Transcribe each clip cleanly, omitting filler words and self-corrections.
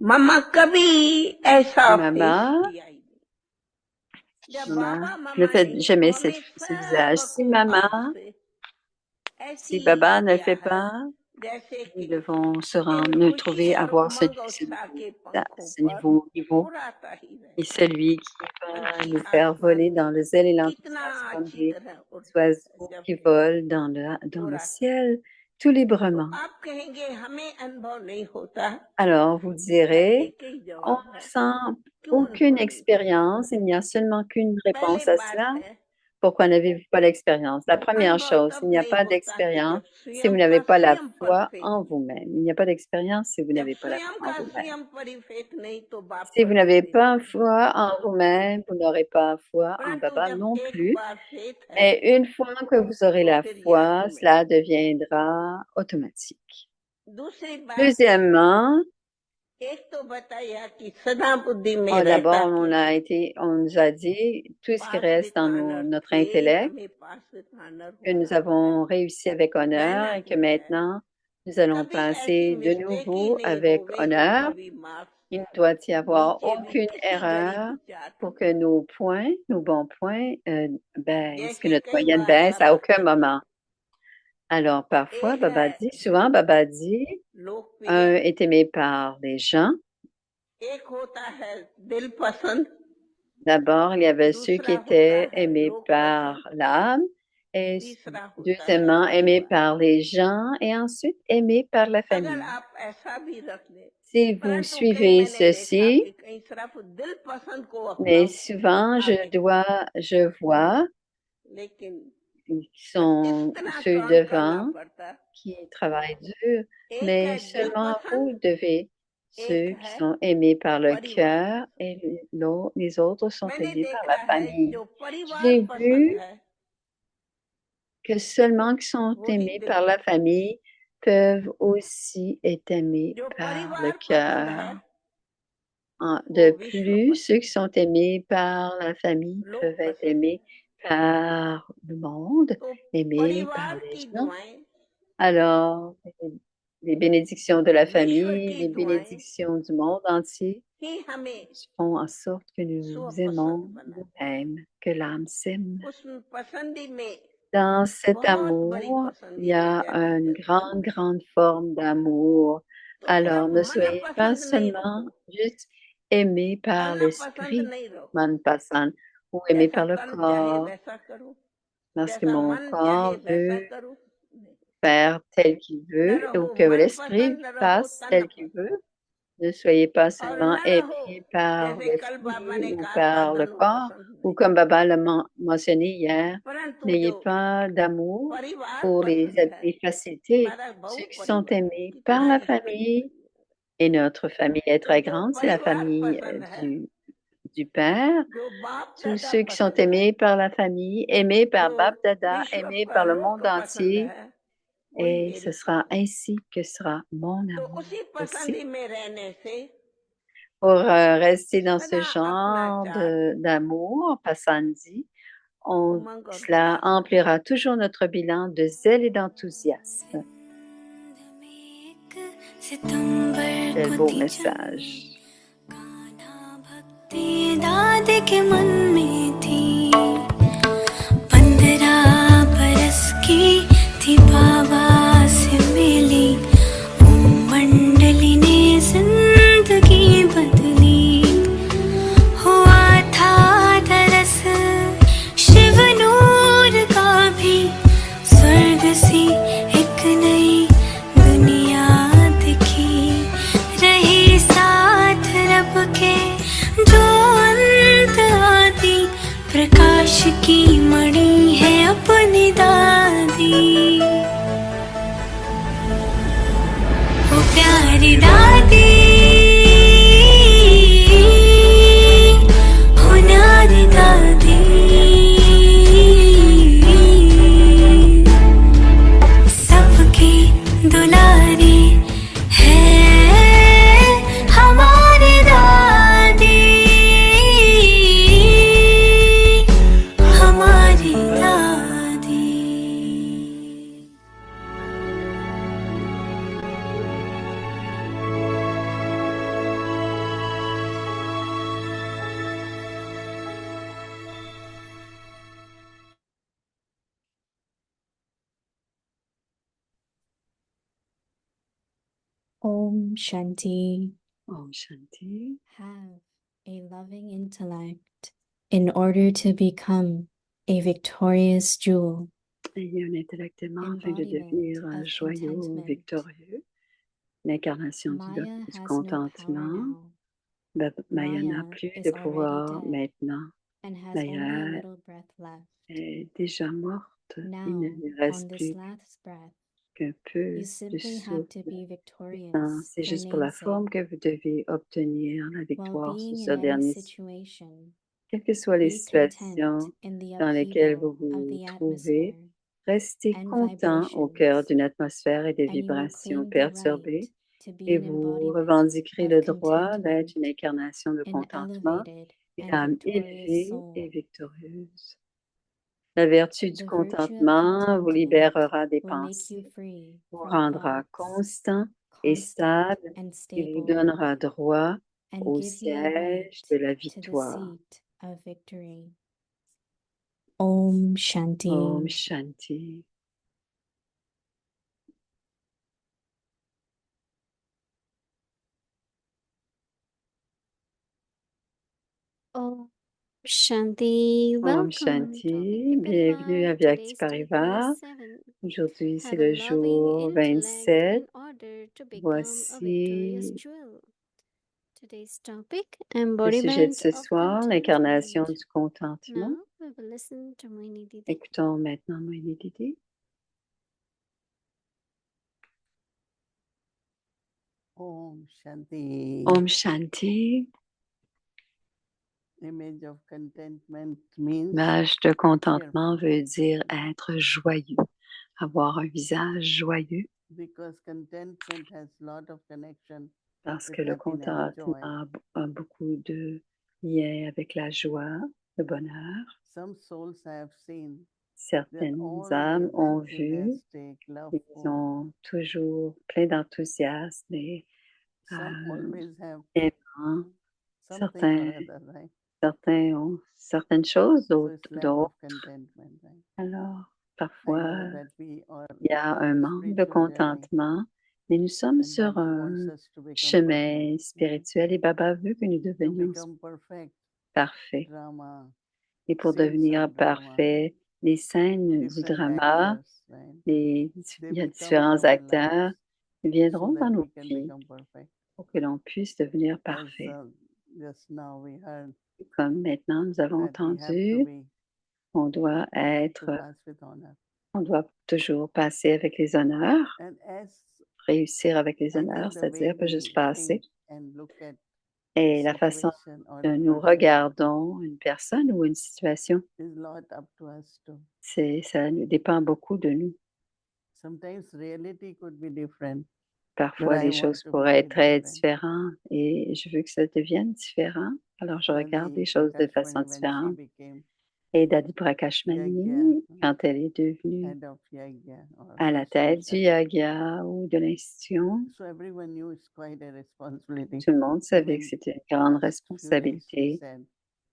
मामा कभी ऐसा Maman, face दिया ही नहीं। जब maman, बाबा ne मामा faites ने jamais ce हमेशा visage. Si को maman, आपसे ऐसी si baba ne किया fait है pas, जैसे nous कि devons se इन nous खुशी trouver और avoir उमंग उत्साह के पंखों ce पर niveau उड़ाता ही et रहता है। celui qui va पंछी nous faire आसमान voler dans में le zèle et कितना l'enthousiasme comme अच्छी des तरह उड़ता है oiseaux जब qui भी volent dans le उड़ाता है। ciel tout तो librement. आप कहेंगे हमें अनुभव नहीं होता। Alors, vous मैं direz, एक ही on जवाब ne है, sent क्यों aucune अनुभव नहीं होता? expérience, il n'y a seulement qu'une पहले réponse à बात cela. है Pourquoi n'avez-vous pas l'expérience? La première अनुभव chose, तब il n'y a नहीं pas होता कि d'expérience जब si vous स्वयं n'avez का pas la स्वयं पर foi फेंक en दे। vous-même. Il n'y a pas d'expérience si vous जब n'avez pas la स्वयं foi en का vous-même. स्वयं पर ही फेंक नहीं तो बाप Si पर vous n'avez कैसे pas फेंक? foi en vous-même, vous n'aurez pas foi en परंतु Baba जब non एक plus. बार फेथ है Mais une fois que vous aurez तो la फिर ये foi, cela automatic. deviendra automatique. दूसरी बात Deuxièmement, एक तो बताया कि सदा बुद्धि में रहता d'abord, कि on nous a dit tout ce qui pass reste dans विकानर notre थे intellect, हमें पास विकानर que nous होना है avons réussi avec honneur et que नहीं है। maintenant, nous allons कभी ऐसी passer de मिस्टेक ही nouveau नहीं avec होवे कि honneur. कभी marks Il ne doit y avoir नीचे भी aucune किसी घड़ी erreur भी जाते pour que nos points, nos bons points baissent, que जैसे notre कई moyenne बार baisse à बाबा aucun कहते moment. Alors, parfois, एक है souvent, Baba dit, लोकप्रिय un est aimé par les gens. एक होता है दिल पसंद D'abord, il y avait ceux qui दूसरा होता étaient है aimés लोक par पसंद l'âme et तीसरा होता है deuxièmement, aimés परिवार। par les gens et ensuite aimés par la अगर famille. आप ऐसा भी रख ले Si vous परंतु कई suivez मैंने देखा ceci, कि कहीं सिर्फ दिल पसंद को अपना mais souvent, आगे je vois लेकिन qui जब sont इतना ceux काम करना devant पड़ता qui travaillent dur, एक mais है दिल seulement पसंद vous devez, एक ceux qui है sont aimés par le परिवार cœur पसंद। et les autres sont मैंने aimés par la देखा है famille. जो परिवार J'ai पसंद vu है que seulement qui sont वही aimés दिल par la पसंद। famille peuvent aussi être aimés जो par le परिवार पसंद cœur. है वो De विश्व plus, पसंद ceux qui sont aimés par la famille लोक peuvent être पसंद aimés है। par le monde, तो aimés par परिवार les की gens. दुआएं Alors, les bénédictions de la विश्व famille, की les दुआएं bénédictions du monde entier ही हमें font en sorte que nous स्वपसंद aimons बनाते nous-mêmes, que l'âme s'aime. उस पसंदी में Dans cet बहुत बड़ी amour, il y पसंदी हो a जाती une है तब grande, grande forme d'amour. तो Alors, सिर्फ ne मन soyez pas पसंद नहीं seulement रखो juste aimés par तन पसंद l'esprit, नहीं रहो manpasan, ou aimés जैसा par le तन चाहे corps, वैसा करो parce que जैसा mon मन चाहे corps वैसा veut करो faire tel qu'il न veut, ou रहो que मन l'esprit पसंद न रहो fasse तन tel qu'il पसंद veut. Ne soyez pas और seulement न रहो aimés par जैसे कल बाबा l'esprit ने ou कहा par le साधन corps, पसंद ou नहीं comme Baba l'a mentionné hier, परंतु n'ayez जो pas d'amour परिवार pour पसंद है les facilités. हमारा बहु Ceux qui sont परिवार aimés par कितना la ही हमारी famille, परिवार et notre famille est तो très जो grande, c'est la परिवार famille पसंद है du Père. जो बाप Tous दादा ceux qui sont पसंद है aimés par la famille, aimés par जो Bab Dada, विश्व aimés par le परलोक monde पसंद entier, है वही et मेरी ce sera पसंद ainsi que sera mon तो amour उसी aussi. पसंदी में रहने से Pour rester dans ce सदा अपना genre चार्ट d'amour, Passandi, उमंग और cela उल्लास में emplira toujours notre bilan de zèle et d'enthousiasme. Quel beau message. दादे के मन में थी 15 बरस की थी बाबा से मिली मंडली ने जिंदगी बदली हुआ था दरस शिव नूर का भी स्वर्ग सी एक नई दुनिया दिखी रही साथ रब के जो अंत आदि प्रकाश की मणि है अपनी दादी ओ प्यारी दादी हो न्यारी दादी सबकी दुलारी है हमारी दादी हमारी दादी Om Shanti. Om Shanti. Have a loving intellect in order to become a victorious jewel, Ayez un intellect aimant afin de embodiment devenir un of joyau contentment. victorieux, l'incarnation du Maya has no power contentement. now Maya n'a Maya plus is de already pouvoir dead maintenant. and has only a Maya little breath left. est déjà morte. Now, Il ne lui on reste this plus last breath, qu'un peu you de simply have to souffle. be Non, victorious c'est for juste pour la forme namesake. que vous devez obtenir la While victoire sur being ce in any dernier. situation, Quelles que soient les be content situations in the dans lesquelles upheaval vous of vous the trouvez, atmosphere restez and content au cœur vibrations, d'une atmosphère et de and you will vibrations claim the right perturbées to be et an vous embodiment revendiquerez le of droit d'être une contentment, incarnation de an contentement, elevated une and âme victorious élevée et soul. victorieuse. La vertu du The virtue of contentement vous contentment libérera des will make you pensées, free vous from rendra thoughts, constant et constant stable and et vous stable, donnera droit and au give you the siège right de la to the victoire. seat of victory. Om Shanti. Om Shanti. Om Shanti. Om Welcome. Shanti. Topic Bienvenue à Parivar. Vyakti Today's topic Parivar. is 7. Aujourd'hui, c'est Have a le loving jour intellect 27. in order to become a victorious Voici jewel. Today's topic, le sujet de embodiment ce of soir, l'incarnation contentment. du contentement. Now we will listen to Moini Didi. Écoutons maintenant Moini Didi. Om Shanti. Om Shanti. Image of contentment means L'image de contentement veut dire être joyeux, avoir un visage joyeux, because contentment has lot of connection parce with que le happiness, joy. contentement a beaucoup de liens avec la joie, le bonheur. Some souls I have seen, Certaines âmes ont vu, enthusiastic, ils loveful. sont toujours pleins d'enthousiasme et Some always have aimants. something Certains, or other, right? certains ont certaines choses, So it's lack d'autres. of contentment, right? Alors, I parfois, know that we are il y a un on a manque de spiritual journey, contentement, mais nous sommes and sur Baba un wants us to become chemin perfect. spirituel et Baba veut que nous To devenions become perfect, parfaits. drama, Et pour scenes devenir of drama, parfaits, les scènes du different drama, actors, right? il They y a become in différents our acteurs lives qui so viendront that dans we nos can vies become perfect. pour que l'on puisse devenir As parfait. just now we heard Comme maintenant nous avons that we have to entendu, be on doit to être, pass with honor. on doit toujours passer avec les honneurs, And as réussir avec les I honneurs, think the way c'est-à-dire pas we juste passer. think and look at Et a la façon situation or que a nous person regardons une personne ou une situation, is lot up to us too. ça dépend beaucoup de nous. Sometimes reality could be different, but Parfois, I les want choses to pourraient make être it très different. différentes et je veux que ça devienne différent. Alors, je regarde les Dadi choses de façon Prakashmani, when she différente. became Et Dadi Prakashmani, Yagya, quand elle est devenue head of Yagya or à la tête du institution, Yagya ou de l'institution, so everyone knew it's quite a responsibility. tout le monde savait que Even c'était une grande last few days she responsabilité. said,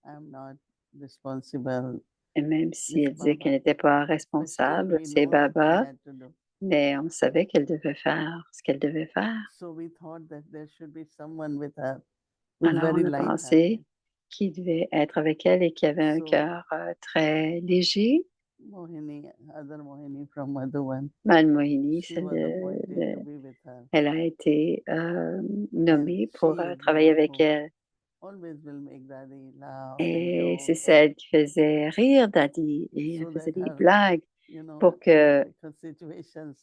I'm not responsible, Et même si it's elle disait qu'elle Baba. n'était pas But still responsable, we c'est know that she Baba, had to do. mais on savait qu'elle devait faire ce qu'elle devait faire. So we thought that there should be someone with her who's Alors, very on a light-hearted. pensé qu'il devait être avec elle et qui avait un So cœur très léger. Mohini, other Mohini from Madhuvan, Mme Mohini, she was appointed to be with her. elle a été And nommée pour she is the travailler one avec who elle. always will make Dadi laugh and Et c'est joke, and celle qui faisait rire Daddy et elle so faisait that des her, blagues you know, pour que, because situations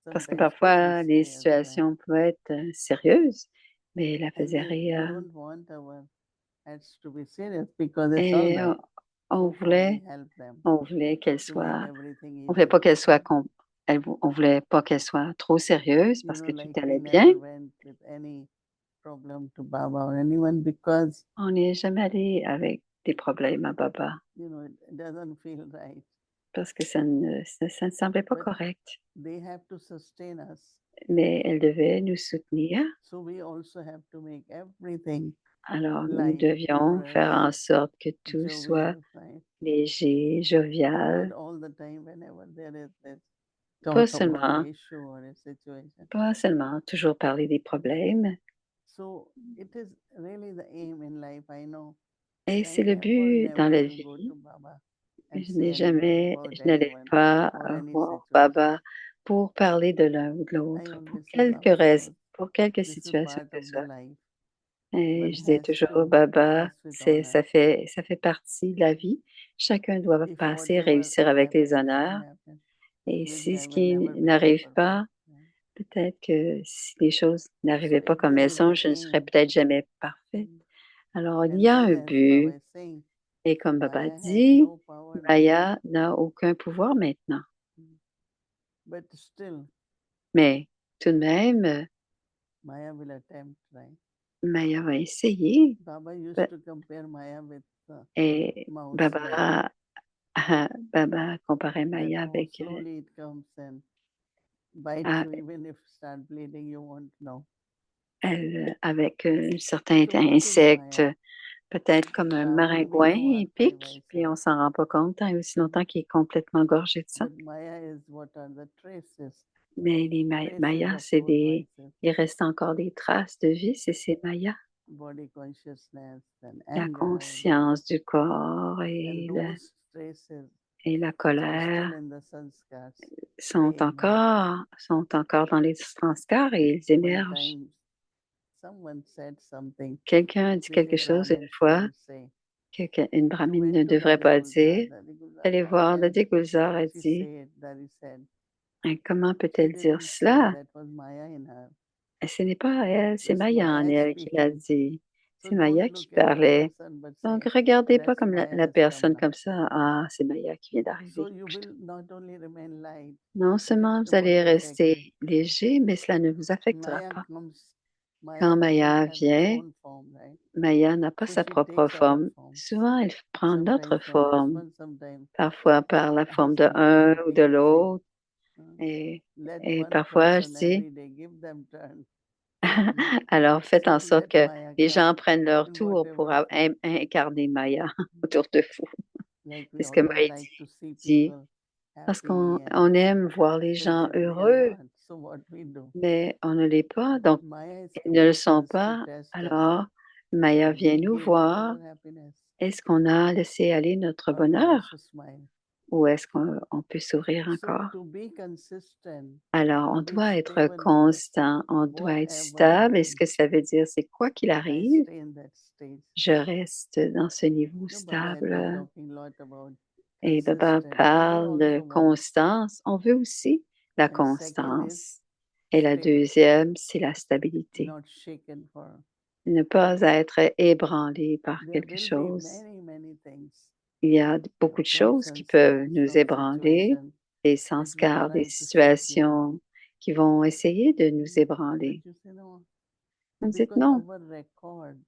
parce que sometimes could be parfois les serious, right? situations pouvaient être sérieuses, mais elle la And faisait we rire. don't want our heads to be serious because it's all Et right. on So far we voulait, help them on voulait qu'elle to make soit, everything on voulait pas easy. qu'elle soit, on voulait pas qu'elle soit trop sérieuse You parce know, que tout like allait we bien. never went with any problem to Baba or anyone because, On n'est jamais allé avec des problèmes à Baba you know, it doesn't feel right. parce que ça ne semblait pas But correct. they have to sustain us. Mais elle devait nous soutenir. So we also have to make everything Alors, nous light, devions faire en humorous, sorte que tout soit jovial, right? léger, So jovial. that all the time, whenever there is this talk pas about seulement, the issue or a situation. pas seulement toujours parler des problèmes. So it is really the aim in life, I know. Et I c'est le never, but dans la never go vie. to Baba and Je say n'ai anything jamais, about je n'allais anyone pas or any voir situation. Baba pour parler de l'un ou de I l'autre, pour always say, quelques Baba raisons, knows pour quelques this is situations part que of ce the soit. life. Et One je disais has toujours, to Baba, pass with honor. ça fait partie de la vie. Chacun doit If passer, whatever réussir avec les happen, doesn't honneurs. happen, Et maybe si I ce will qui never be n'arrive proper. pas, peut-être que si les choses So n'arrivaient pas if comme there elles is sont, an je ne serais aim, peut-être jamais parfaite. Alors, il and y a then un as but. Baba is saying, Et comme Baba Maya has dit, no power now, Maya n'a aucun pouvoir maintenant. but still Mais tout de même, Maya will attempt, right? Maya va essayer. Baba used Ba- to compare Maya with Et mouse, right? Baba comparait That Maya avec, slowly it comes and bites à- you, even if start bleeding, you won't know. avec un certain So what is insecte, Maya? peut-être comme un We maringouin, know il Arthai pique, puis on Vaisya, s'en rend pas compte tant et aussi longtemps qu'il est complètement gorgé de sang. but Maya is what are the traces, Mais les traces Mayas, of c'est those des, vices, il reste encore des traces de vie, c'est ces Mayas. body consciousness and La anger, conscience du corps and et those traces la are colère still in the sanskars. sont They emerge. encore dans les transcarts et ils One émergent. time, someone said something. Quelqu'un a dit This quelque is chose une Brahmin fois shouldn't say. qu'une You brahmine went ne to devrait Dari pas Gulzar. dire. Dari Gulzar, Allez how voir, can Dadi Gulzar a she dit, say it? Dari said. comment She peut-elle dire didn't say. cela? That was Maya in her. Ce n'est pas elle, c'est It's Maya en Maya elle qui l'a speaking. dit. So C'est don't Maya qui look at the parlait. person, but Donc, say, regardez pas that's comme Maya la has come personne now. comme ça. Ah, c'est Maya qui vient So d'arriver. you will not only remain light, Non seulement vous allez rester léger, mais cela ne vous affectera Maya pas. comes, Quand Maya Maya doesn't have its vient, own form, right? Maya n'a pas So sa she propre takes other forme. forms. Souvent, elle prend notre Sometimes from this forme, one, sometimes parfois par la forme de sometimes un I ou de keep saying, l'autre. Et, let et one parfois, je person dis, every day give them turn. alors faites en So sorte let que Maya les gens come prennent leur in tour pour whatever form. incarner Maya autour de vous. Like we C'est ce que always Maya like to see dit. people Parce happy qu'on and aime voir les gens but they are heureux, not. So what we do? mais on ne l'est pas. Donc, Maya is ils ne le coming to sont us to pas. test us. Alors, Maya Did vient we nous give up voir. our happiness? Est-ce qu'on a laissé aller notre Or we bonheur also smile? ou est-ce qu'on peut sourire So encore? to be consistent, Alors, to on be doit être stable, constant, on doit être whatever stable. Et ce happens, que ça veut dire, c'est quoi qu'il I arrive, stay in that stage. je reste dans ce niveau No, Baba has been stable. talking a lot about Et Baba consistent. We parle de also want. constance. On veut aussi la And second is constance. Et la stable, deuxième, c'est la stabilité. not shaken for. Ne pas être ébranlé par There quelque will be chose. many things. Il y a beaucoup de From choses qui peuvent sanskars, nous from ébranler, situations des that will sanskars, des try to shake you down. situations qui vont essayer de nous But ébranler. you say no, Vous dites because non, our record is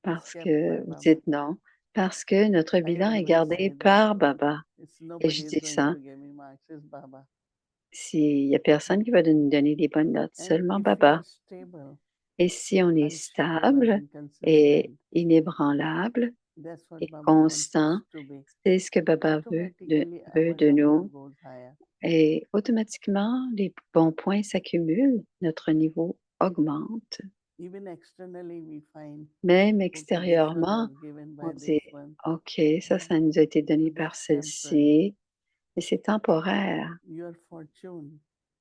parce kept by que vous Baba. dites non, parce que notre I bilan est always gardé say that. par Baba. It's Et nobody je is dis going ça, to give me marks. It's Baba. s'il n'y a personne qui va nous donner des bonnes notes, And seulement if we Baba. are stable, Et si on est unshakable stable and et consistent, inébranlable that's what et Baba wants constant, us to be. c'est ce que Baba Automatically veut our de number nous. goes higher. Et automatiquement, les bons points s'accumulent, notre niveau augmente. Even externally, we find, Même okay, this one extérieurement, was given on by dit, this one. OK, ça nous a été donné So par that's temporary. celle-ci, mais c'est temporaire. Your fortune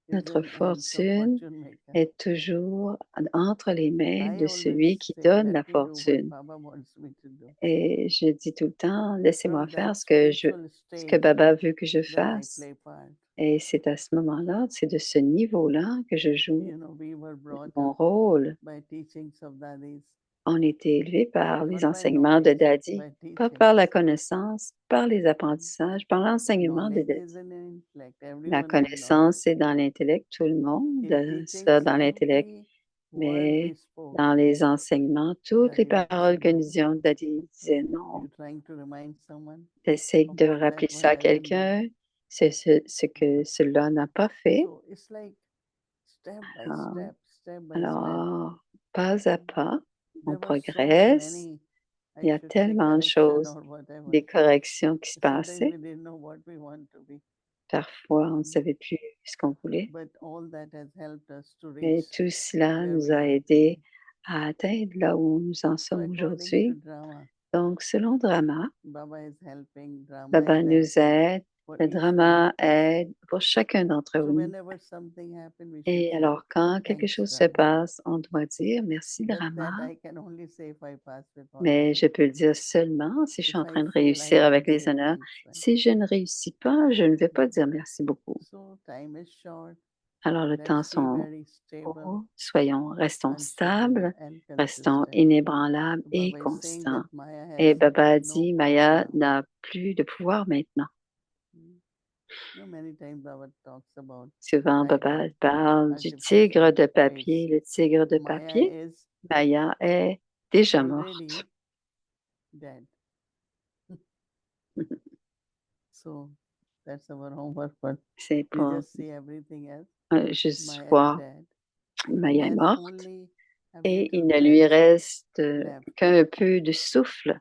is Notre in hands of fortune fortune maker. est toujours entre les mains I de always celui qui say, donne let la me do what fortune. Baba wants me to do. Et je dis tout le temps, laissez-moi From faire that ce que spiritual ce que stage, Baba veut que je then I fasse. play part. Et c'est à ce moment-là, c'est de ce niveau-là que je joue You know, we were brought mon up rôle. by teachings of daddies, On était élevé par les not by enseignements de knowledge, Daddy, by pas par la teachings. connaissance, par les apprentissages, par l'enseignement de Knowledge Daddy. is in intellect. La Everyone has knowledge. connaissance est dans l'intellect, tout le monde In a teachings, ça dans l'intellect, every word we mais spoke, dans les enseignements, toutes les Daddy would paroles say que no. nous disions, Daddy disait non. You're trying to remind someone Essaye of de what rappeler that ça one à I didn't do. quelqu'un, c'est ce que cela n'a pas fait. So it's like step by Alors, step, step by step. alors, pas à pas, on There were so progresse. many, Il y I a should say, tellement de correction choses, or whatever. des corrections qui se Sometimes passaient. we didn't know what we want to be. Parfois, on ne savait plus ce qu'on voulait, but all that has helped us to mais reach tout cela where nous we a are aidés today. à atteindre là où nous en So sommes according to aujourd'hui. drama, Donc, selon Drama, Baba is helping, drama Baba is nous helping aide, for le each one Drama of us. aide pour chacun d'entre So nous. whenever something happens, we should Et say, alors, quand quelque thanks, chose se drama. passe, on doit dire merci But Drama, that I can only say if I pass with mais honor. je peux le dire seulement si je suis If en I train de fail, I réussir won't avec les say honneurs. thanks. Right? Si je ne réussis pas, je ne vais pas dire merci beaucoup. So time is short. Alors, le temps Let's be sont very stable, courts. Restons unshakable, stables, and restons consistent. inébranlables So et Baba is saying constants. that Maya Et has Baba a no dit, power Maya now. n'a plus de pouvoir maintenant. Many times Baba talks about Souvent, Baba tiger, parle du artificial tigre de face. papier. Le tigre de Maya papier, is Maya est déjà already morte. dead. So that's our homework, but C'est we pour just see everything else. juste Maya is voir dead. Maya est There's morte only a et il little ne lui breath reste left. qu'un peu de souffle.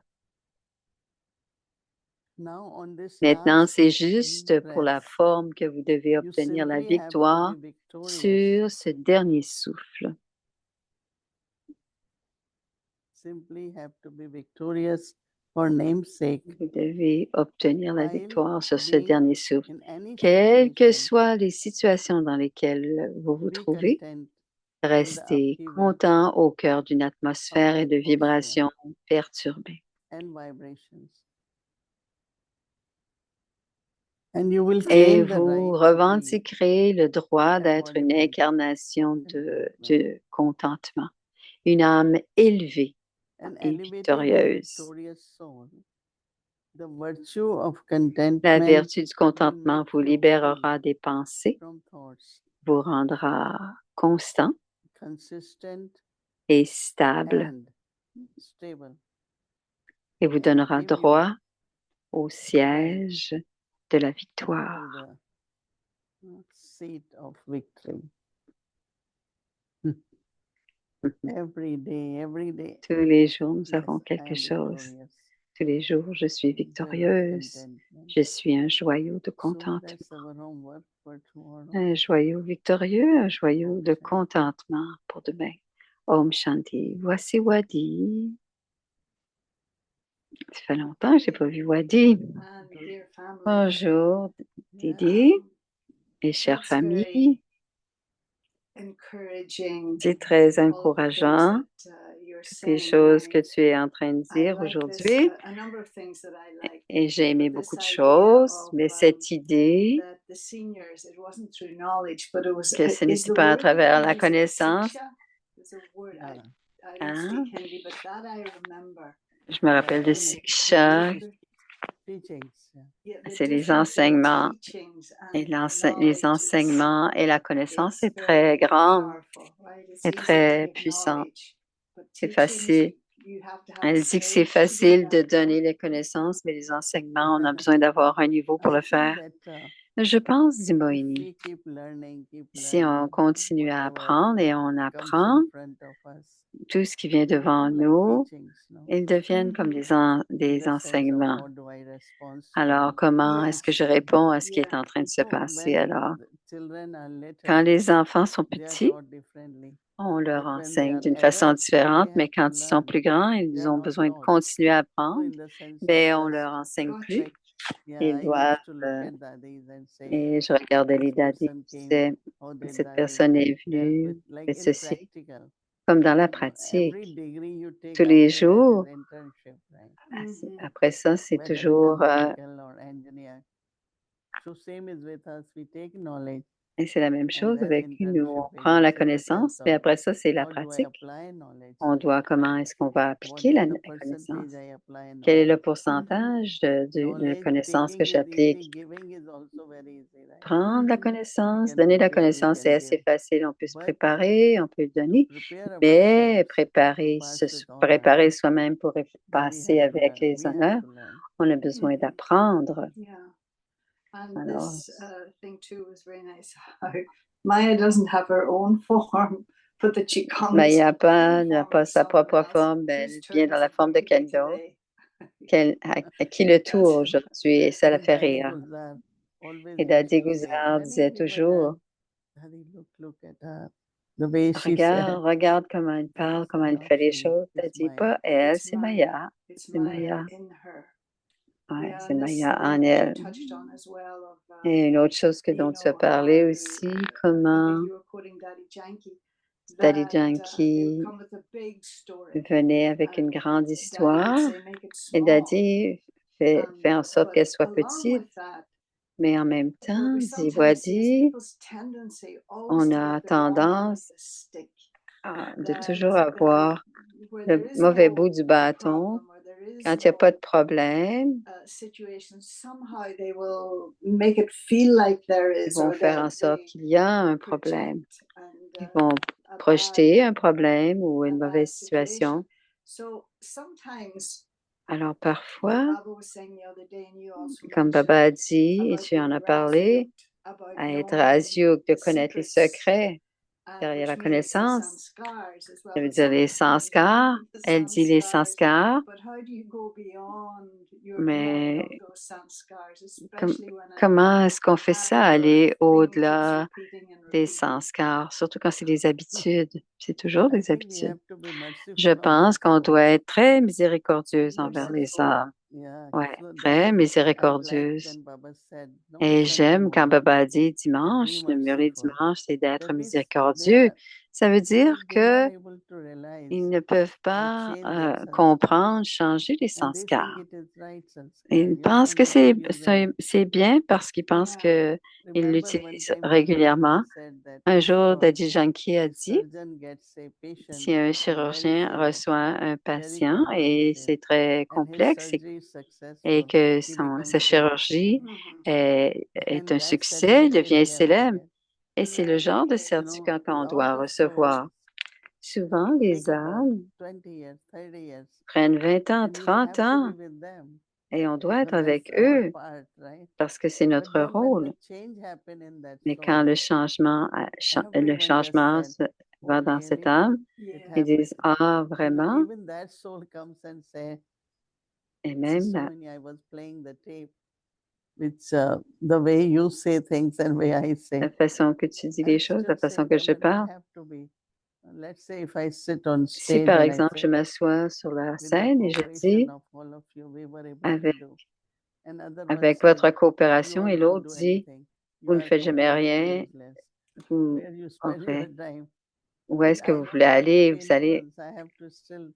Now on this Maintenant, last c'est juste pour la breath, forme que vous devez you obtenir la simply have to victoire be victorious. sur ce dernier souffle. Simply have to be victorious for namesake. Vous devez obtenir la While victoire sur ce being dernier souffle. in any Quelles que situation, soient les situations dans lesquelles vous vous be trouvez, content in restez the upheaval content au cœur d'une of atmosphère et de atmosphere vibrations perturbées. and vibrations. And you will Et claim the vous right to be revendiquerez le droit d'être une embodiment incarnation of contentment. de contentement, une âme élevée An et elevated and victorieuse. victorious soul. The virtue of La contentment vertu du will contentement make vous you libérera free des pensées, from thoughts, vous rendra constant consistent et stable and stable, et vous and donnera give you droit au right siège de la to victoire. the seat of victory. Every day, Tous les jours, nous yes, avons I quelque am chose. victorious. Tous les jours, je suis Joy of victorieuse. contentment. Je suis un joyau de So contentement. that's our homework for tomorrow. Un joyau victorieux, un joyau Om de Shanti. contentement pour demain. Om Shanti. Voici Wadi. Ça fait longtemps que je n'ai pas vu Wadi. Bonjour, Didi et chère famille. C'est très encourageant, toutes les choses que tu es en train de dire aujourd'hui. Et j'ai aimé beaucoup de choses, mais cette idée que ce n'était pas à travers la connaissance, hein? Je me rappelle de Siksha, Teachings. c'est les enseignements. Et les enseignements et la connaissance est très grande et très puissante. C'est facile. Elle dit que c'est facile de donner les connaissances, mais les enseignements, on a besoin d'avoir un niveau pour I le think faire. that Je pense, dit if Moïni, we keep learning, si on continue à whatever apprendre et on comes apprend in front of us, tout ce qui vient they devant become like nous, teachings, no? ils deviennent comme des In the sense of enseignements. how do I respond to Alors, them. comment est-ce que je réponds à ce qui est en train de se So passer? when Alors, the children are quand little, les enfants sont they are petits, taught differently. on leur But when they enseigne are d'une façon adults, différente, they mais have to quand ils sont learn. plus grands, They ils are ont not besoin de taught. continuer à So apprendre, in the sense of mais on just leur enseigne plus. Yeah, Ils I doivent, used to look at daddies and say, et je regardais les this daddies, person je came, disais, how the cette daddy personne est dealt venue, with, like fait in ceci, practical. comme dans la You know, pratique. every degree you take Tous les after that jours, is internship, right? après ça, c'est Whether it is toujours, medical or engineer. So same is with us. We take knowledge et c'est la même and chose then avec nous. internship On is prend la just a difference connaissance, mais of après ça, c'est la how do I pratique. apply knowledge. On doit, comment est-ce qu'on va What appliquer is la the connaissance? percentage I apply Quel est knowledge? le pourcentage de Knowledge connaissance que taking is easy, j'applique? giving is also very easy, right? Prendre la We connaissance, can donner la prepare, we connaissance, c'est can assez give. facile. On peut se But préparer, on peut le to donner, prepare mais ourselves to pass with honor, préparer soi-même pour then we passer have to avec learn. les We have honneurs, to learn. on a besoin d'apprendre. Alors, Maya n'a pas sa propre forme, mais elle vient dans la forme de quelqu'un d'autre, à qui le tour aujourd'hui, et ça la fait Sometimes rire. Gulzar always Et used Daddy to say, Guzar disait toujours, Daddy, look at her. The way she said, regarde, regarde comment elle parle, comment elle not fait les she, choses. it's Daddy, Maya. pas elle, c'est Maya. C'est Maya. Ouais, c'est Maya en elle. Et une autre chose dont tu as parlé aussi, comment Daddy Yankee venait avec une grande histoire et Daddy fait en sorte qu'elle soit petite, mais en même temps, dit Wadi, on a tendance de toujours avoir le mauvais bout du bâton. Quand il n'y a pas de problème, ils vont faire en sorte qu'il y a un problème. Ils vont projeter un problème ou une mauvaise situation. Alors parfois, comme Baba a dit, et tu en as parlé, à être Asyuk, de connaître les secrets derrière la connaissance. Ça veut dire les sanskars. Elle dit les sanskars. Mais comment est-ce qu'on fait ça, aller au-delà des sanskars, surtout quand c'est des habitudes? C'est toujours I des think we habitudes. have to be merciful Je on pense qu'on ourselves. doit être très miséricordieuse envers les âmes. Yeah, Ouais, so très I like miséricieuse. when Baba said, don't Et Sunday j'aime quand morning, Baba a dit be dimanche, le murler merciful. dimanche, c'est d'être That means miséricordieux. Ça veut dire they're not que able to realize ils ne peuvent and pas change their sanskars. comprendre, changer les And they think sanskars. it is right sanskar. Ils You pensent can que use them. c'est bien parce qu'ils pensent qu'ils Remember one l'utilisent time Baba régulièrement. said that Un if jour, Daddy Janki a a dit, surgeon gets a patient si un very chirurgien serious, reçoit un very patient et complicated, c'est très and his complexe surgery is et successful, que he becomes sa famous. chirurgie est Then un that succès, il certificate devient we have to célèbre. get. Et c'est le genre de You know, certificat qu'on all doit the recevoir. souls Souvent, take les about âmes 20 years, 30 years, prennent 20 ans, and we 30 have to ans be with them et on doit être because avec that's our eux part, right? parce que c'est But notre then when rôle. the change happen in that Mais quand soul, le changement everyone just said, va oh dans cette really? âme, It ils happened. disent, ah, You know, vraiment? even that soul comes and say, Et même Sister la, Winnie, I was playing the tape. It's the way you say things and way I say. la façon que tu dis I'll les choses, la still façon say, que je but I parle. have to be. Let's say if I sit on Si stage par and I exemple, je say, m'assois sur la with the scène et je cooperation dis, of all of you, we were able to avec, do. And other one avec said, votre you coopération, all et don't l'autre do dit, anything. You vous ne are faites jamais completely rien, useless. vous, Where you en spend fait, your time. où est-ce But que I vous don't voulez want to aller? be Vous allez, influenced. I have to still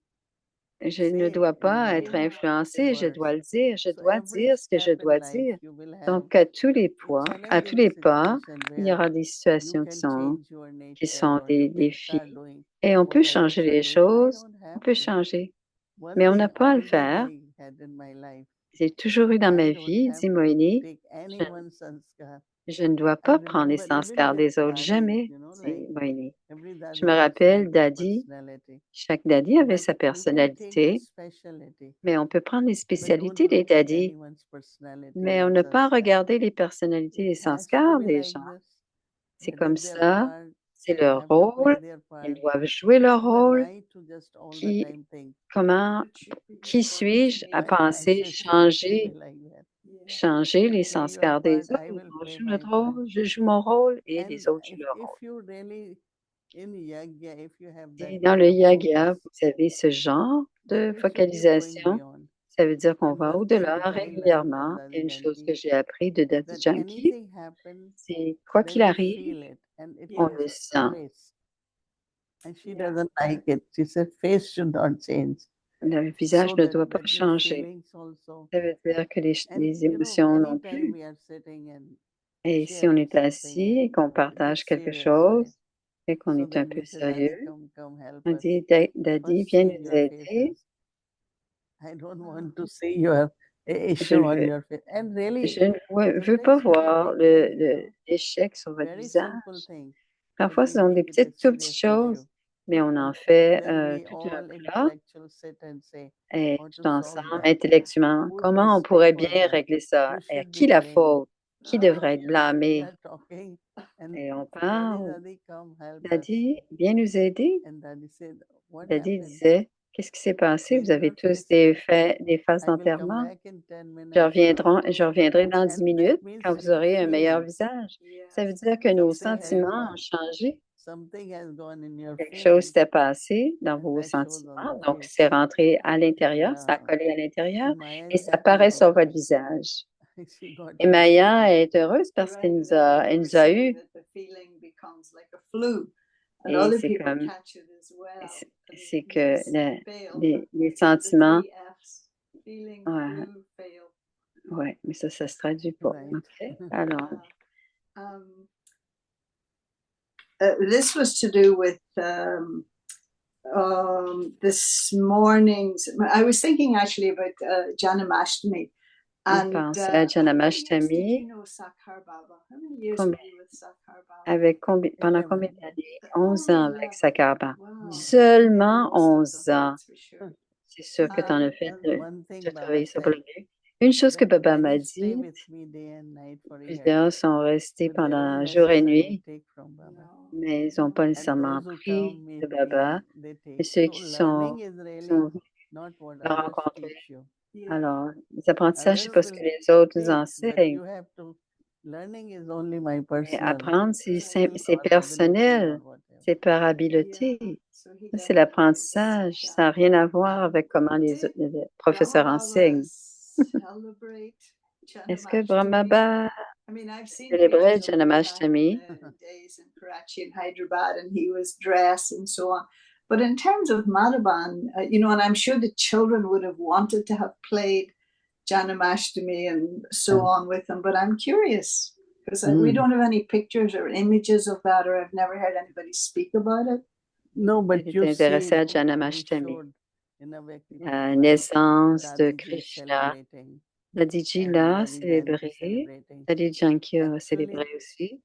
je ne say dois in my pas être own influencé, je words. dois le dire, je So dois every dire ce que je step in dois life dire. you will have Donc, à tous les a points, à tous les challenging pas, situation il y where aura des you situations can change your qui nature sont or you des can défis. start doing Et on peut what changer others are les doing. I choses, don't on have peut to. changer, One mais on n'a thing pas à le always faire. I had in my life, J'ai toujours eu dans ma I don't vie, have dit to Moïni, take je, anyone's sanskar. je ne dois I pas prendre les remember even sanskars with des autres, dadis, jamais, you know, dit like Moïni. every Je me dadi also rappelle, had their Daddy, personality. chaque Daddy avait But sa you can take the personnalité, speciality, mais on peut prendre les but don't spécialités des look at Daddy, anyone's personality mais on and n'a pas à sanskar. regarder les personnalités et les It has to sanskars be des like gens. this. C'est They comme did their ça, part. c'est They leur have to play rôle, their ils part. doivent jouer leur Who am rôle. I to just all the Qui, time think, qui suis-je à my penser sister used to be like that. changer les Play your sanskars des part, autres? I will On play joue my notre part. rôle, je joue mon rôle et And les autres jouent if, leur if rôle. you really in yagya, if you have that Si dans le kind of Yagya, focus, vous avez ce genre that de means you keep going focalisation, beyond. ça veut dire qu'on And va one thing au-delà that I learned régulièrement. from Et Dadi une chose que Janki, j'ai appris de Daddy that Janki, anything happens, c'est quoi then qu'il you arrive, feel it, and it on is le a sent. face. And she doesn't like it. She said face should not change. Le visage So ne that, doit pas that your changer. feelings also. Ça veut dire que And les you know, émotions non anytime plus. we are sitting and Et si on sharing est assis something et qu'on and a bit partage quelque serious, chose right? et qu'on So est un then peu we say, Daddy, sérieux, come help on us. dit, Daddy, First viens nous change your aider. faces. I don't want to see your Je issue on ne veux, your face. And really, je ne veux pas sometimes it may voir take things, you know, l'échec sur votre very visage. simple things, but Parfois, we ce sont des make it a tout petites serious choses, issue. mais on en And fait then we tout un all plat intellectuals sit and say, et how to tout solve ensemble, that. intellectuellement, Whose comment on mistake pourrait was bien that? régler ça? Who Et à should qui be la blamed? faute? Qui devrait être We blâmé? are talking and Et on Daddy, parle. Daddy, come help us. Daddy, viens nous aider. And Daddy said, what Daddy happened? disait, Qu'est-ce qui s'est passé? Vous avez tous des phases d'enterrement? Je reviendrai dans 10 minutes quand vous aurez un meilleur visage. Ça veut dire que nos sentiments ont changé. Quelque chose s'est passé dans vos sentiments, donc c'est rentré à l'intérieur, ça a collé à l'intérieur et ça paraît sur votre visage. Et Maya est heureuse parce elle nous a eu. Et c'est que les sentiments, ouais, mais ça se traduit pas. OK? Alors, this was to do with this morning's. I was thinking actually about Janamashtami. il pensait à Janamashtami. Pendant combien d'années? 11 ans avec Sakhar Baba. Seulement 11 ans. C'est sûr que tu en as fait. Tu as travaillé ça pour le mieux. Une chose que Baba m'a dit, plusieurs sont restés pendant jour et nuit, mais ils n'ont pas nécessairement pris de Baba. Et ceux qui sont rencontrés. Alors, les apprentissages, c'est pas ce que les autres nous enseignent. Mais apprendre, c'est personnel, c'est par habileté. C'est l'apprentissage. Ça n'a rien à voir avec comment les professeurs enseignent. Est-ce que Brahmababa célébrait Janamashtami? But in terms of Madhavan, and I'm sure the children would have wanted to have played Janamashtami and so on with them, but I'm curious because we don't have any pictures or images of that, or I've never heard anybody speak about it. No, but you intéressé à Janamashtami, la naissance de Krishna. Lady Jila a célébré, Lady Janki a célébré aussi.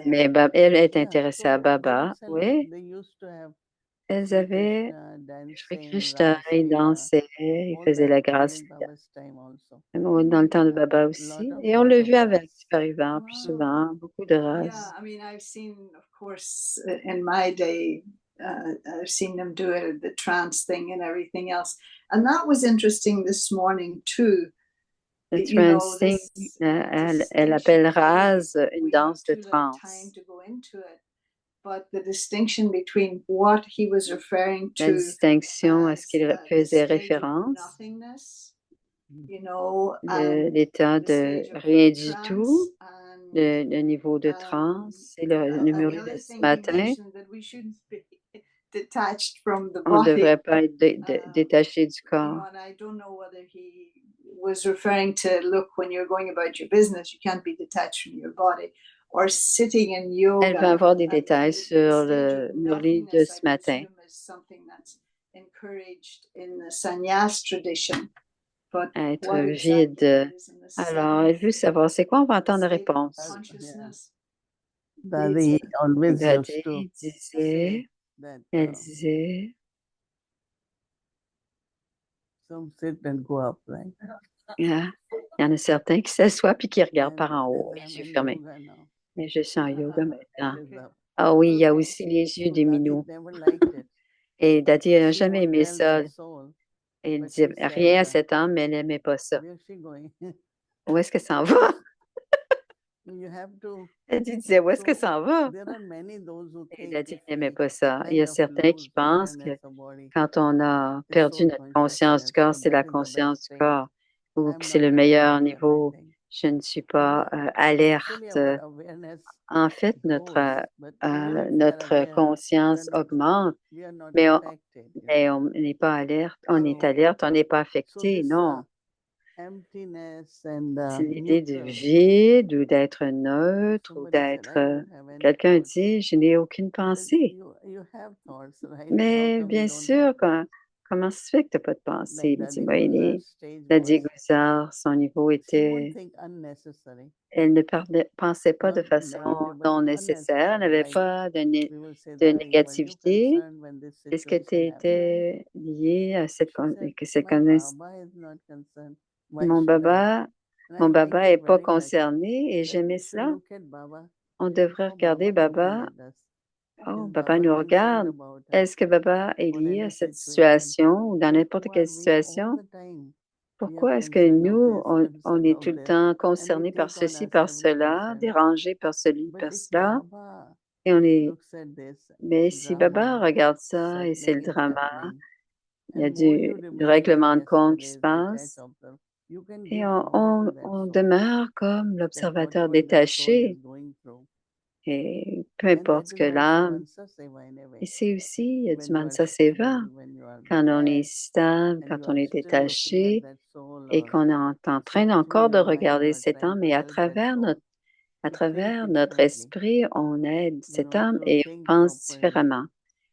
Mais elle est intéressée à Baba, oui. Elles avaient Shri Krishna, ils dansaient, ils faisaient la grâce dans le temps de Baba aussi. Et on l'a vu avec Parivar plus souvent, beaucoup de races. I've seen, of course, in my day, I've seen them do it, the trance thing and everything else. And that was interesting this morning too. Le trance thing, elle appelle Raz une danse de trance. But the distinction between what he was referring to, la distinction à ce qu'il faisait référence, l'état de rien du tout, le niveau de transe, c'est le numéro de ce matin. On ne devrait pas être détaché du corps. Was referring to, look, when you're going about your business, you can't be detached from your body. Or sitting in yoga. Elle va avoir des détails sur le Murli de ce matin. Être vide. Alors, elle veut savoir, c'est quoi? On va entendre la réponse. Daddy disait, elle disait, some sit and go up, right? Il y en a certains qui s'assoient puis qui regardent par en haut, les yeux fermés. Mais je suis en yoga maintenant. Ah oui, il y a aussi les yeux des minous. Et Daddy n'a jamais aimé ça. Et il disait rien à cette âme, mais elle n'aimait pas ça. Où est-ce que ça en va? Daddy disait, où est-ce que ça en va? Et Daddy n'aimait pas ça. Il y a certains qui pensent que quand on a perdu notre conscience du corps, c'est la conscience du corps, ou que c'est le meilleur niveau. Je ne suis pas alerte. En fait, notre conscience augmente, mais on n'est pas alerte. On est alerte, on n'est pas affecté, non. C'est l'idée du vide ou d'être neutre ou d'être... Quelqu'un dit, je n'ai aucune pensée. Mais bien sûr, comment ça se fait que tu n'as pas de pensée? Il dit, Nadia Guzar, son niveau était... Elle ne pensait pas de façon non nécessaire, elle n'avait pas de négativité. Est-ce que tu étais lié à cette connaissance? Mon baba n'est pas concerné et j'aimais cela. On devrait regarder Baba Oh, Is Baba Baba nous concerned regarde. about us Est-ce que Baba est or lié any à cette situation? situation ou dans n'importe Why quelle we all situation? the time we are Pourquoi est-ce que concerned of nous, this, on concerned est of tout le this, temps and we concernés par take on ceci, us par every cela, concern. dérangés par ceci, But par if cela, Baba et on est... looks at this Mais si Baba drama regarde ça et c'est le suddenly is drama, happening, il y a and more you du remain like règlement de compte qui se yesterday's detached passe, observer, you can et give over to that on soul demeure comme that l'observateur whatever that soul is détaché, going through. et peu And importe that ce is que also l'âme... Mansa Seva in a Et way. c'est aussi, il y a du When you are Mansa Seva, stable, when you are quand on est detached, stable, and quand you on are est still looking at détaché, that soul, et or qu'on est en train so through encore de your mind regarder you are cet trying âme, to et à help that travers soul to think differently. esprit, on aide You cette know, âme to et on think pense properly. différemment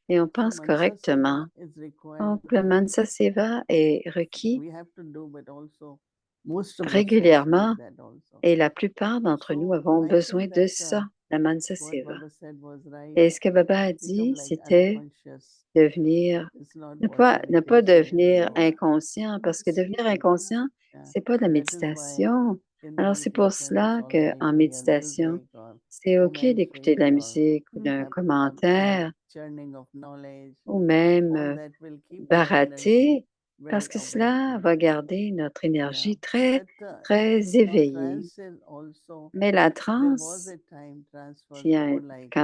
et on So pense Mansa correctement. Seva is required Donc, to le be, Mansa Seva est requis we have to do, but also most of the souls régulièrement need that also. et la plupart d'entre nous So avons I besoin think de that ça, la Mansa what Seva. Baba said was right. Et ce que Baba a Become dit, like c'était unconscious. devenir, It's not ne what pas meditation is devenir about. inconscient, parce que devenir inconscient, Yeah. c'est pas de la That is why méditation. in Alors, c'est pour meditation it's cela all que right en to hear méditation, music or c'est OK d'écouter de la commentary or musique ou d'un commentaire churning of knowledge. ou même All that will keep your barater, energy parce very que cela awake. va garder notre énergie Yeah. très, But très now éveillée. trance is also, Mais la there was transe, a time trance was il y a more like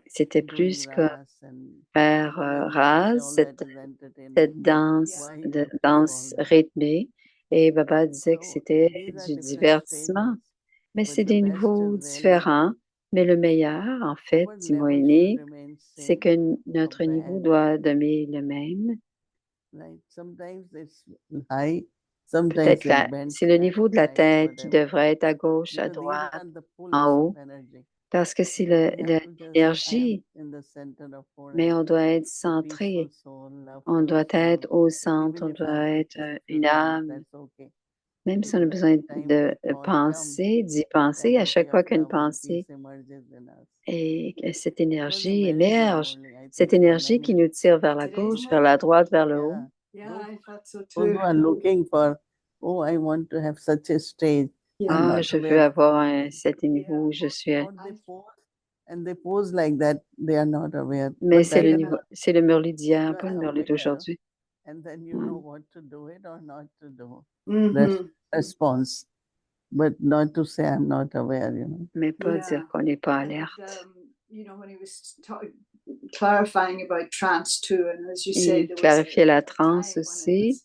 c'était doing plus que ras and faire when you say rase, all that is entertainment, cette danse, why de you do danse all that? rythmée. Et Baba disait que So c'était these are du different divertissement. stages, Mais but c'est the des best niveaux is really différents. Mais le meilleur, en fait, our dit level should Moïni, remain c'est same. que notre niveau band. doit demeurer le même. Right? Sometimes it's high, sometimes Peut-être it là, bends c'est le left, niveau de la right, tête qui whatever. devrait être à gauche, à Because these droite, are the pulls en haut, of energy. parce que c'est But we have to just, I am l'énergie, in the center of mais on forever, doit être a centré, peaceful soul, on loveful doit être soul. au And centre, on even if I doit have to être think few une times, âme. that's okay. Même si on a Because besoin time de the thought penser, d'y penser, that à chaque body fois of qu'une love and pensée peace emerges in us. et que cette It was a énergie very good émerge, morning, I cette think, for énergie qui many. nous tire vers la Today's gauche, vers morning? la droite, vers le haut. Yeah. Yeah, Those, I thought so those too. who are looking for, oh, I want to have such a stage. Yeah. I'm Ah, not je veux aware. avoir cet niveau où je suis. Or they pose, and they pose like that, they are not aware. Mais But c'est that le is niveau, what c'est le Murli d'hier, you pas le are Murli aware, d'aujourd'hui. and then you know what to do it or not to do. Mhm. Response, but not to say I'm not aware, you know. Mais pas Yeah. dire qu'on n'est pas And, alerte. you know, when he was clarifying about trance too, and as you say, Il there was clarifiait la a transe time when it aussi, was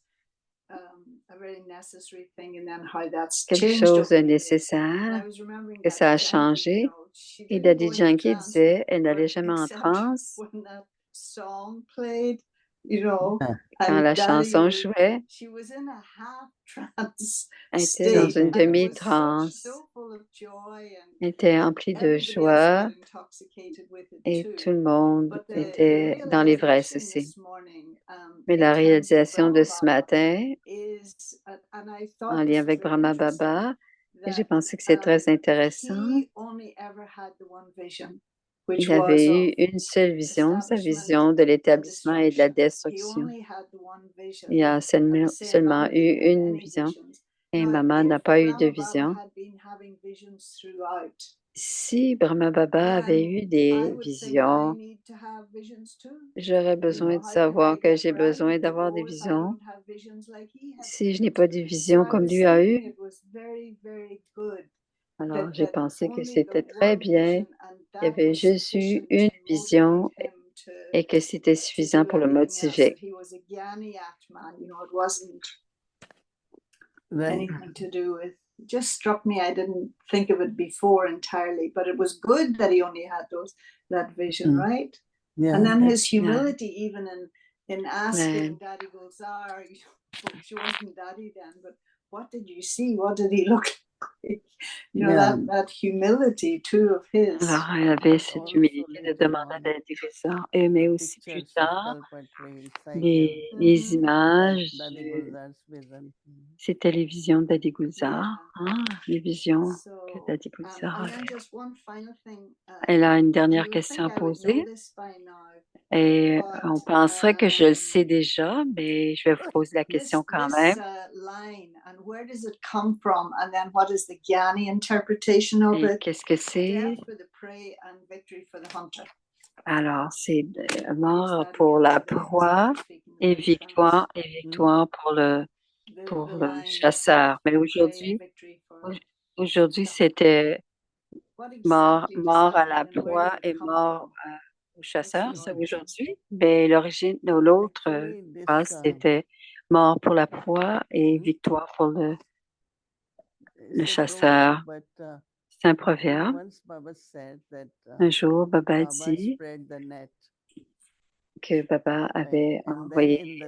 a very necessary thing, and then how that's quelque changed chose de over the years. And nécessaire, I was remembering que ça a Daddy Janki, changé. you know, she Et didn't Daddy go into Janki trance, disait, elle n'allait but jamais en except transe. when that song played, you know, Yeah. Quand and la Daddy chanson was, jouait, she was in a half trance elle était dans state, une and it was demi-transe, so full of joy, and elle était emplie de everybody else joie got intoxicated with it et too. tout le monde But était dans l'ivresse realization aussi. this morning, Mais in la terms of réalisation de Brahma ce Baba matin, is, and I en thought lien this was avec very Brahma interesting, Baba, et j'ai that pensé que c'est très intéressant. he only ever had the one vision, which Il avait was eu of une seule vision, sa establishment vision de and l'établissement et de la destruction. He destruction. only had the one vision. Il a And seulement, say seulement Mama eu didn't have une any vision visions. et Now, maman n'a if pas eu de Brahma Baba vision. had been having visions throughout, Si Brahma Baba avait then eu I des would think I visions, need to have visions too. j'aurais You besoin know, de how can savoir I que get j'ai besoin grounded to d'avoir des go if I visions don't have visions like he had si je n'ai visions? pas de So vision I comme was lui a thinking eu. it was very, very good Alors j'ai that pensé que only the c'était très one bien. vision, and Il y that avait was juste eu sufficient une to vision motivate him et que c'était to suffisant do pour le everything else. motiver. That he was a Gyani Atman, you know, it wasn't Right. anything to do with. It just struck me. I didn't think of it before entirely, but it was good that he only had that vision, right? Yeah. And then that- his humility, even in asking Ouais. Daddy Gulzar, you know, she wasn't Daddy then, but what did you see? What did he look like? You know, Yeah. that humility too of his. Alors elle avait cette Also humilité de later demander on, d'être guérisseur, et mais aussi plus pictures of tard, Kalpatri, les Mhm. images, Dadi Gulzar's vision. c'était les visions de Daddy Gulzar. Yeah. Ah, les visions So, que Daddy Gulzar and then avait. just one final thing. Elle a une dernière you would question à think I would know poser. this by now, Et on but penserait que je le sais déjà, mais je vais vous poser la question quand même. line, and where does it come from, and then what is the Gyani interpretation of Et it? qu'est-ce que c'est? Death for the prey and victory for the hunter. Alors, c'est mort pour la proie et victoire pour le chasseur. Mais aujourd'hui, c'était mort à la proie et mort au chasseur. C'est aujourd'hui. Mais l'origine de l'autre phrase, c'était mort pour la proie et victoire pour le chasseur. C'est un proverbe. Un jour, Baba a dit que Baba avait envoyé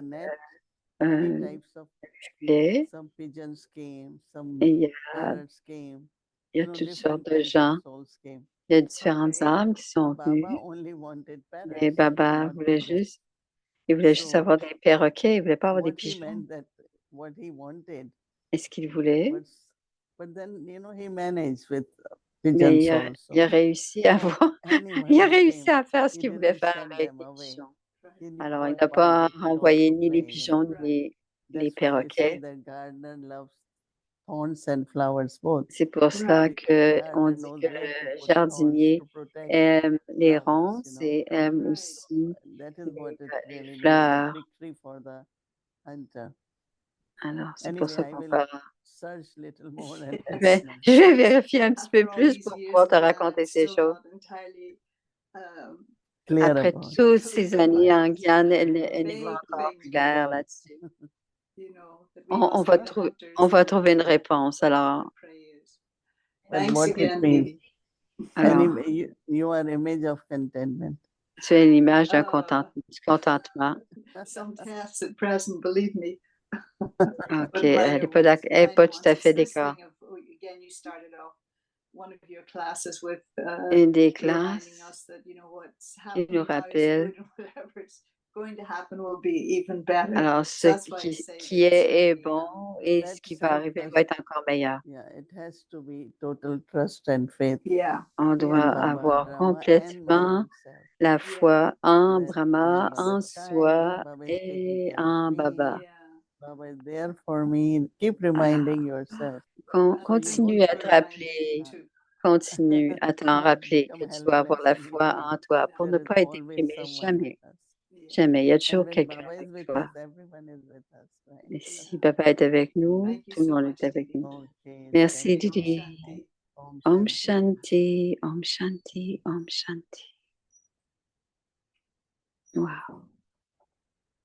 un filet et il y a toutes sortes de gens. Il y a différentes âmes qui sont venues. Et Baba voulait juste avoir des perroquets, il ne voulait pas avoir des pigeons. Et ce qu'il voulait, mais il a réussi à faire ce qu'il voulait faire avec les pigeons. Alors, il n'a pas renvoyé ni les pigeons ni les perroquets. C'est pour cela qu'on dit que le jardinier aime les ronces et aime aussi les fleurs. Alors, c'est pour ça qu'on parle. Mais je vais vérifier un petit peu plus pour pouvoir te raconter ces choses. Après toutes ces années en Guyane, elle n'est pas encore claire là-dessus. On va trouver une réponse. Alors, tu es l'image du contentement. OK, elle n'est pas tout à fait d'accord. Une des classes qui nous rappelle. Alors, ce qui est bon et ce qui va arriver va être encore meilleur. On doit avoir complètement la foi en Brahma, en soi et en Baba. Continue à te rappeler, continue à t'en rappeler que tu dois avoir la foi en toi pour ne pas être déprimé. Jamais. Jamais. Il y a toujours quelqu'un avec toi. Et si Baba est avec nous, tout le monde est avec nous. Merci, Didi. Om Shanti, Om Shanti, Om Shanti. Wow.